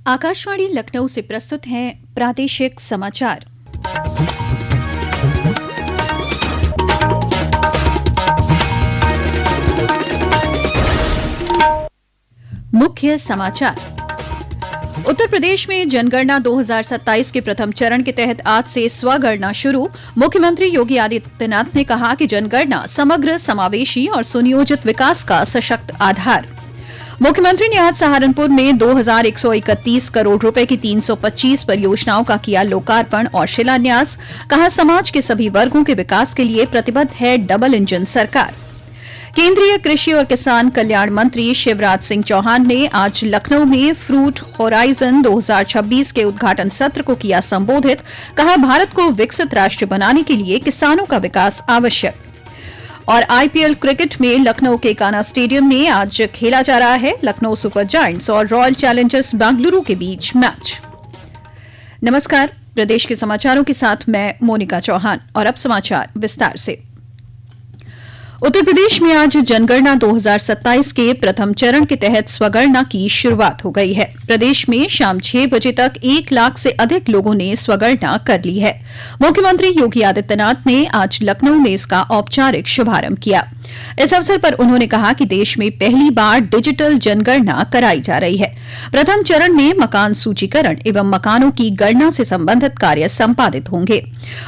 आकाशवाणी लखनऊ से प्रस्तुत हैं प्रादेशिक समाचार। मुख्य समाचार। उत्तर प्रदेश में जनगणना 2027 के प्रथम चरण के तहत आज से स्वगणना शुरू। मुख्यमंत्री योगी आदित्यनाथ ने कहा कि जनगणना समग्र, समावेशी और सुनियोजित विकास का सशक्त आधार। मुख्यमंत्री ने आज सहारनपुर में 2131 करोड़ रुपए की 325 परियोजनाओं का किया लोकार्पण और शिलान्यास। कहा, समाज के सभी वर्गों के विकास के लिए प्रतिबद्ध है डबल इंजन सरकार। केंद्रीय कृषि और किसान कल्याण मंत्री शिवराज सिंह चौहान ने आज लखनऊ में फ्रूट होराइजन 2026 के उद्घाटन सत्र को किया संबोधित। कहा, भारत को विकसित राष्ट्र बनाने के लिए किसानों का विकास आवश्यक। और आईपीएल क्रिकेट में लखनऊ के कान्हा स्टेडियम में आज खेला जा रहा है लखनऊ सुपर जायंट्स और रॉयल चैलेंजर्स बेंगलुरु के बीच मैच। नमस्कार, प्रदेश के समाचारों के साथ मैं मोनिका चौहान और अब समाचार विस्तार से। उत्तर प्रदेश में आज जनगणना 2027 के प्रथम चरण के तहत स्वगणना की शुरुआत हो गई है। प्रदेश में शाम 6 बजे तक 1 लाख से अधिक लोगों ने स्वगणना कर ली है। मुख्यमंत्री योगी आदित्यनाथ ने आज लखनऊ में इसका औपचारिक शुभारंभ किया। इस अवसर पर उन्होंने कहा कि देश में पहली बार डिजिटल जनगणना कराई जा रही है। प्रथम चरण में मकान सूचीकरण एवं मकानों की गणना से संबंधित कार्य संपादित होंगे।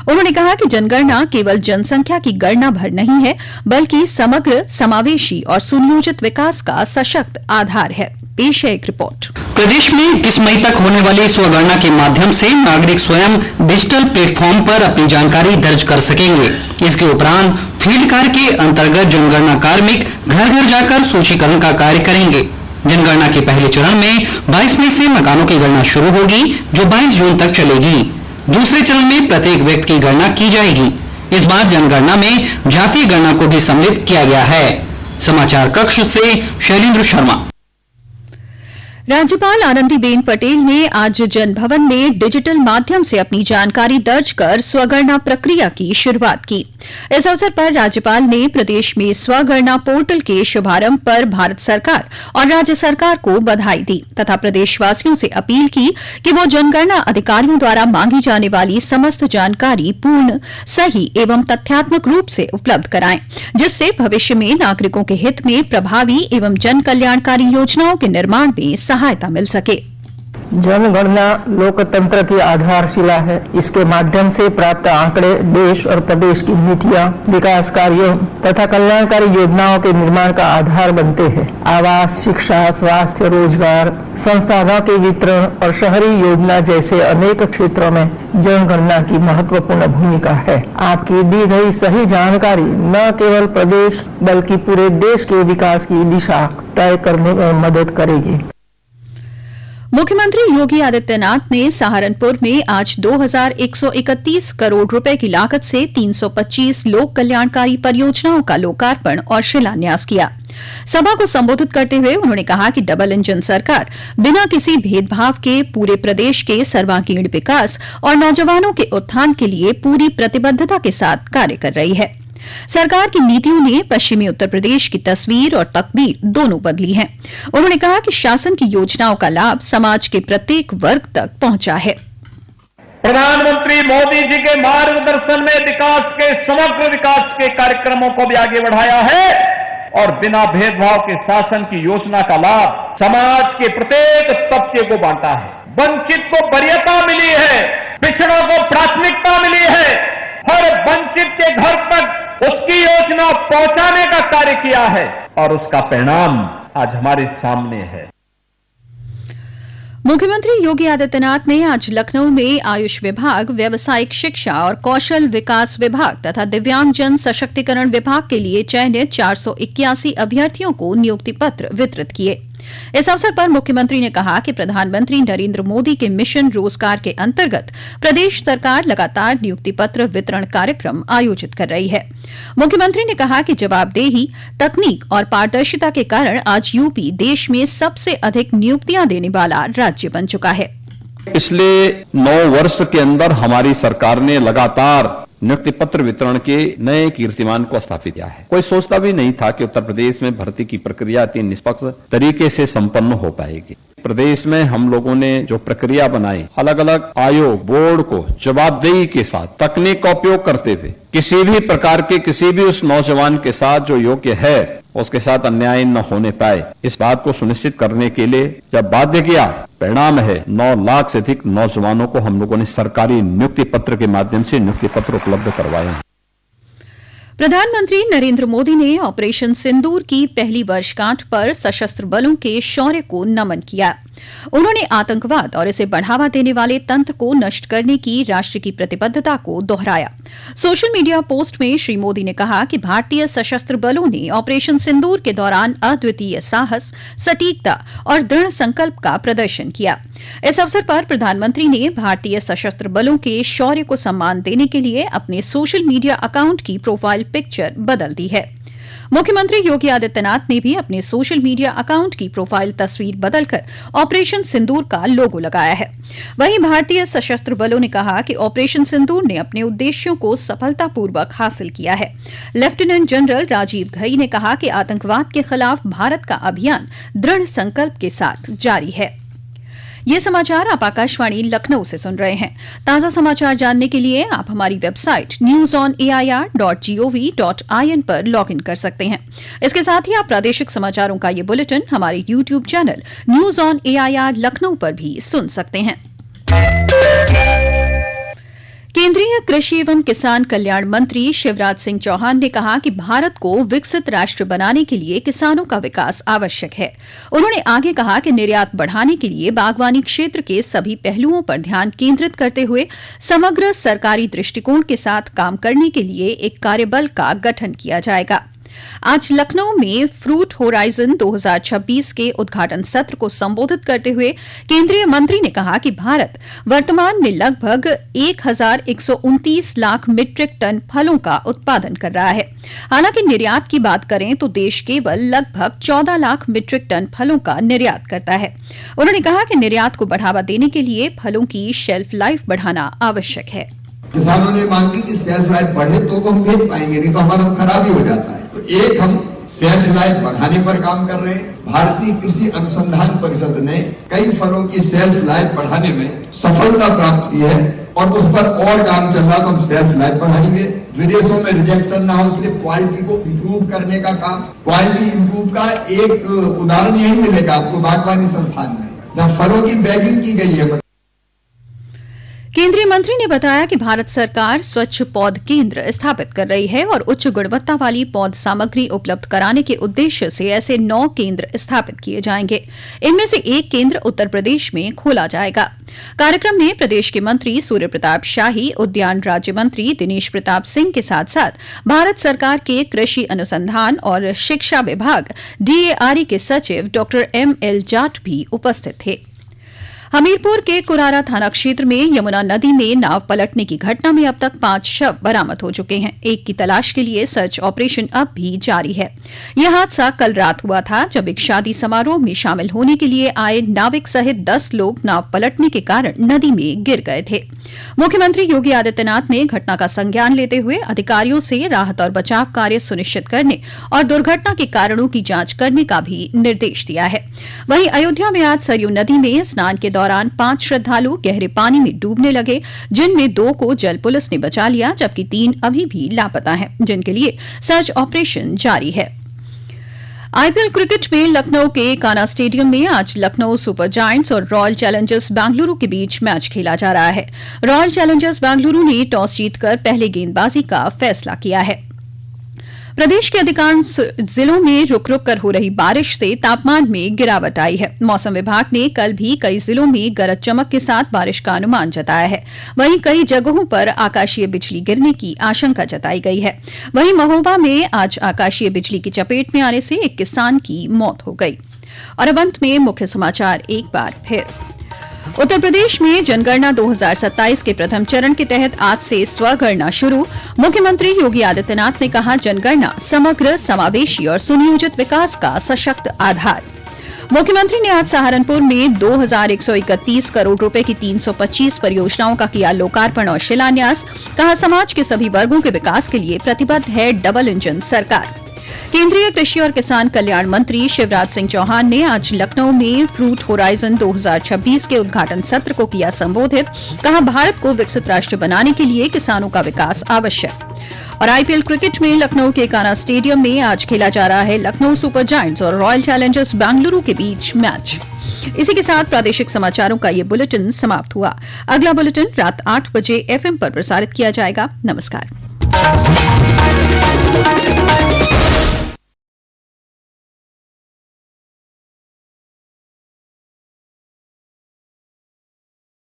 उन्होंने कहा कि जनगणना केवल जनसंख्या की गणना भर नहीं है, बल्कि समग्र, समावेशी और सुनियोजित विकास का सशक्त आधार है। पेश है एक रिपोर्ट। प्रदेश में 21 मई तक होने वाली स्वगणना के माध्यम से नागरिक स्वयं डिजिटल प्लेटफॉर्म पर अपनी जानकारी दर्ज कर सकेंगे। इसके उपरांत फील्ड कार्य के अंतर्गत जनगणना कार्मिक घर घर जाकर सूचीकरण का कार्य करेंगे। जनगणना के पहले चरण में 22 मई से मकानों की गणना शुरू होगी, जो 22 जून तक चलेगी। दूसरे चरण में प्रत्येक व्यक्ति की गणना की जाएगी। इस बार जनगणना में जातीय गणना को भी सम्मिलित किया गया है। समाचार कक्ष से शैलेंद्र शर्मा। राज्यपाल आनंदीबेन पटेल ने आज जनभवन में डिजिटल माध्यम से अपनी जानकारी दर्ज कर स्वगणना प्रक्रिया की शुरुआत की। इस अवसर पर राज्यपाल ने प्रदेश में स्वगणना पोर्टल के शुभारंभ पर भारत सरकार और राज्य सरकार को बधाई दी तथा प्रदेशवासियों से अपील की कि वो जनगणना अधिकारियों द्वारा मांगी जाने वाली समस्त जानकारी पूर्ण, सही एवं तथ्यात्मक रूप से उपलब्ध कराएं, जिससे भविष्य में नागरिकों के हित में प्रभावी एवं जन कल्याणकारी योजनाओं के निर्माण में सहायता मिल सके। जनगणना लोकतंत्र की आधारशिला है। इसके माध्यम से प्राप्त आंकड़े देश और प्रदेश की नीतियां, विकास कार्यों तथा कल्याणकारी योजनाओं के निर्माण का आधार बनते हैं। आवास, शिक्षा, स्वास्थ्य, रोजगार, संसाधनों के वितरण और शहरी योजना जैसे अनेक क्षेत्रों में जनगणना की महत्वपूर्ण भूमिका है। आपकी दी गई सही जानकारी न केवल प्रदेश बल्कि पूरे देश के विकास की दिशा तय करने में मदद करेगी। मुख्यमंत्री योगी आदित्यनाथ ने सहारनपुर में आज 2131 करोड़ रुपए की लागत से 325 लोक कल्याणकारी परियोजनाओं का लोकार्पण और शिलान्यास किया। सभा को संबोधित करते हुए उन्होंने कहा कि डबल इंजन सरकार बिना किसी भेदभाव के पूरे प्रदेश के सर्वांगीण विकास और नौजवानों के उत्थान के लिए पूरी प्रतिबद्धता के साथ कार्य कर रही है। सरकार की नीतियों ने पश्चिमी उत्तर प्रदेश की तस्वीर और तकदीर दोनों बदली हैं। उन्होंने कहा कि शासन की योजनाओं का लाभ समाज के प्रत्येक वर्ग तक पहुंचा है। प्रधानमंत्री मोदी जी के मार्गदर्शन में विकास के, समग्र विकास के कार्यक्रमों को भी आगे बढ़ाया है और बिना भेदभाव के शासन की योजना का लाभ समाज के प्रत्येक तबके को बांटा है। वंचित को वरीयता मिली है, पिछड़ों को प्राथमिकता मिली है। हर वंचित के घर तक उसकी योजना पहुंचाने का कार्य किया है और उसका परिणाम आज हमारे सामने है। मुख्यमंत्री योगी आदित्यनाथ ने आज लखनऊ में आयुष विभाग, व्यावसायिक शिक्षा और कौशल विकास विभाग तथा दिव्यांगजन सशक्तिकरण विभाग के लिए चयनित 481 अभ्यर्थियों को नियुक्ति पत्र वितरित किए। इस अवसर पर मुख्यमंत्री ने कहा कि प्रधानमंत्री नरेंद्र मोदी के मिशन रोजगार के अंतर्गत प्रदेश सरकार लगातार नियुक्ति पत्र वितरण कार्यक्रम आयोजित कर रही है। मुख्यमंत्री ने कहा कि जवाबदेही, तकनीक और पारदर्शिता के कारण आज यूपी देश में सबसे अधिक नियुक्तियां देने वाला राज्य बन चुका है। पिछले 9 वर्ष के अंदर हमारी सरकार ने लगातार नियुक्ति पत्र वितरण के नए कीर्तिमान को स्थापित किया है। कोई सोचता भी नहीं था कि उत्तर प्रदेश में भर्ती की प्रक्रिया इतनी निष्पक्ष तरीके से संपन्न हो पाएगी। प्रदेश में हम लोगों ने जो प्रक्रिया बनाई, अलग अलग आयोग बोर्ड को जवाबदेही के साथ तकनीक का उपयोग करते हुए किसी भी प्रकार के किसी भी उस नौजवान के साथ जो योग्य है उसके साथ अन्याय न होने पाए, इस बात को सुनिश्चित करने के लिए जब बाध्य किया, परिणाम है 9 लाख से अधिक नौजवानों को हम लोगों ने सरकारी नियुक्ति पत्र के माध्यम से नियुक्ति पत्र उपलब्ध करवाए हैं। प्रधानमंत्री नरेंद्र मोदी ने ऑपरेशन सिंदूर की पहली वर्षगांठ पर सशस्त्र बलों के शौर्य को नमन किया। उन्होंने आतंकवाद और इसे बढ़ावा देने वाले तंत्र को नष्ट करने की राष्ट्र की प्रतिबद्धता को दोहराया। सोशल मीडिया पोस्ट में श्री मोदी ने कहा कि भारतीय सशस्त्र बलों ने ऑपरेशन सिंदूर के दौरान अद्वितीय साहस, सटीकता और दृढ़ संकल्प का प्रदर्शन किया। इस अवसर पर प्रधानमंत्री ने भारतीय सशस्त्र बलों के शौर्य को सम्मान देने के लिए अपने सोशल मीडिया अकाउंट की प्रोफाइल पिक्चर बदल दी है। मुख्यमंत्री योगी आदित्यनाथ ने भी अपने सोशल मीडिया अकाउंट की प्रोफाइल तस्वीर बदलकर ऑपरेशन सिंदूर का लोगो लगाया है। वहीं भारतीय सशस्त्र बलों ने कहा कि ऑपरेशन सिंदूर ने अपने उद्देश्यों को सफलतापूर्वक हासिल किया है। लेफ्टिनेंट जनरल राजीव घई ने कहा कि आतंकवाद के खिलाफ भारत का अभियान दृढ़ संकल्प के साथ जारी है। ये समाचार आप आकाशवाणी लखनऊ से सुन रहे हैं। ताजा समाचार जानने के लिए आप हमारी वेबसाइट newsonair.gov.in पर लॉगिन कर सकते हैं। इसके साथ ही आप प्रादेशिक समाचारों का ये बुलेटिन हमारे YouTube channel news on AIR Lucknow पर भी सुन सकते हैं। केंद्रीय कृषि एवं किसान कल्याण मंत्री शिवराज सिंह चौहान ने कहा कि भारत को विकसित राष्ट्र बनाने के लिए किसानों का विकास आवश्यक है। उन्होंने आगे कहा कि निर्यात बढ़ाने के लिए बागवानी क्षेत्र के सभी पहलुओं पर ध्यान केंद्रित करते हुए समग्र सरकारी दृष्टिकोण के साथ काम करने के लिए एक कार्यबल का गठन किया जाएगा। आज लखनऊ में फ्रूट होराइजन 2026 के उद्घाटन सत्र को संबोधित करते हुए केंद्रीय मंत्री ने कहा कि भारत वर्तमान में लगभग 1129 लाख मीट्रिक टन फलों का उत्पादन कर रहा है। हालांकि निर्यात की बात करें तो देश केवल लगभग 14 लाख मीट्रिक टन फलों का निर्यात करता है। उन्होंने कहा कि निर्यात को बढ़ावा देने के लिए फलों की शेल्फ लाइफ बढ़ाना आवश्यक है। किसानों ने मांग की कि सेल्फ लाइफ बढ़े तो हम बेच पाएंगे, नहीं तो हमारा खराब ही हो जाता है। तो एक हम सेल्फ लाइफ बढ़ाने पर काम कर रहे हैं। भारतीय कृषि अनुसंधान परिषद ने कई फलों की सेल्फ लाइफ बढ़ाने में सफलता प्राप्त की है और उस पर और काम चल रहा, तो हम सेल्फ लाइफ बढ़ाएंगे। विदेशों में रिजेक्शन ना हो इसलिए क्वालिटी को इम्प्रूव करने का काम, क्वालिटी इम्प्रूव का एक उदाहरण यही मिलेगा आपको बागवानी संस्थान में, जहाँ फलों की बैगिंग की गई है। केंद्रीय मंत्री ने बताया कि भारत सरकार स्वच्छ पौध केंद्र स्थापित कर रही है और उच्च गुणवत्ता वाली पौध सामग्री उपलब्ध कराने के उद्देश्य से ऐसे 9 केंद्र स्थापित किए जाएंगे। इनमें से एक केंद्र उत्तर प्रदेश में खोला जाएगा। कार्यक्रम में प्रदेश के मंत्री सूर्य प्रताप शाही, उद्यान राज्य मंत्री दिनेश प्रताप सिंह के साथ साथ भारत सरकार के कृषि अनुसंधान और शिक्षा विभाग DARE के सचिव डॉ ML जाट भी उपस्थित थे। हमीरपुर के कुरारा थाना क्षेत्र में यमुना नदी में नाव पलटने की घटना में अब तक 5 शव बरामद हो चुके हैं। एक की तलाश के लिए सर्च ऑपरेशन अब भी जारी है। यह हादसा कल रात हुआ था, जब एक शादी समारोह में शामिल होने के लिए आए नाविक सहित 10 लोग नाव पलटने के कारण नदी में गिर गए थे। मुख्यमंत्री योगी आदित्यनाथ ने घटना का संज्ञान लेते हुए अधिकारियों से राहत और बचाव कार्य सुनिश्चित करने और दुर्घटना के कारणों की जांच करने का भी निर्देश दिया है। वहीं अयोध्या में आज सरयू नदी में स्नान के दौरान 5 श्रद्धालु गहरे पानी में डूबने लगे, जिनमें 2 को जल पुलिस ने बचा लिया, जबकि 3 अभी भी लापता हैं, जिनके लिए सर्च ऑपरेशन जारी है। IPL क्रिकेट में लखनऊ के कान्हा स्टेडियम में आज लखनऊ सुपर जायंट्स और रॉयल चैलेंजर्स बेंगलुरु के बीच मैच खेला जा रहा है। रॉयल चैलेंजर्स बेंगलुरु ने टॉस जीतकर पहले गेंदबाजी का फैसला किया है। प्रदेश के अधिकांश जिलों में रुक रुक कर हो रही बारिश से तापमान में गिरावट आई है। मौसम विभाग ने कल भी कई जिलों में गरज चमक के साथ बारिश का अनुमान जताया है। वहीं कई जगहों पर आकाशीय बिजली गिरने की आशंका जताई गई है। वहीं महोबा में आज आकाशीय बिजली की चपेट में आने से एक किसान की मौत हो गई। और अब अंत में मुख्य समाचार एक बार फिर। उत्तर प्रदेश में जनगणना 2027 के प्रथम चरण के तहत आज से स्वगणना शुरू। मुख्यमंत्री योगी आदित्यनाथ ने कहा, जनगणना समग्र, समावेशी और सुनियोजित विकास का सशक्त आधार। मुख्यमंत्री ने आज सहारनपुर में 2131 करोड़ रुपए की 325 परियोजनाओं का किया लोकार्पण और शिलान्यास। कहा, समाज के सभी वर्गों के विकास के लिए प्रतिबद्ध है डबल इंजन सरकार। केंद्रीय कृषि और किसान कल्याण मंत्री शिवराज सिंह चौहान ने आज लखनऊ में फ्रूट होराइजन 2026 के उद्घाटन सत्र को किया संबोधित। कहा, भारत को विकसित राष्ट्र बनाने के लिए किसानों का विकास आवश्यक। और आईपीएल क्रिकेट में लखनऊ के कान्हा स्टेडियम में आज खेला जा रहा है लखनऊ सुपर जायंट्स और रॉयल चैलेंजर्स बेंगलुरु के बीच मैच। इसी के साथ प्रादेशिक समाचारों का ये बुलेटिन समाप्त हुआ। अगला बुलेटिन रात 8 बजे एफएम पर प्रसारित किया जाएगा। नमस्कार।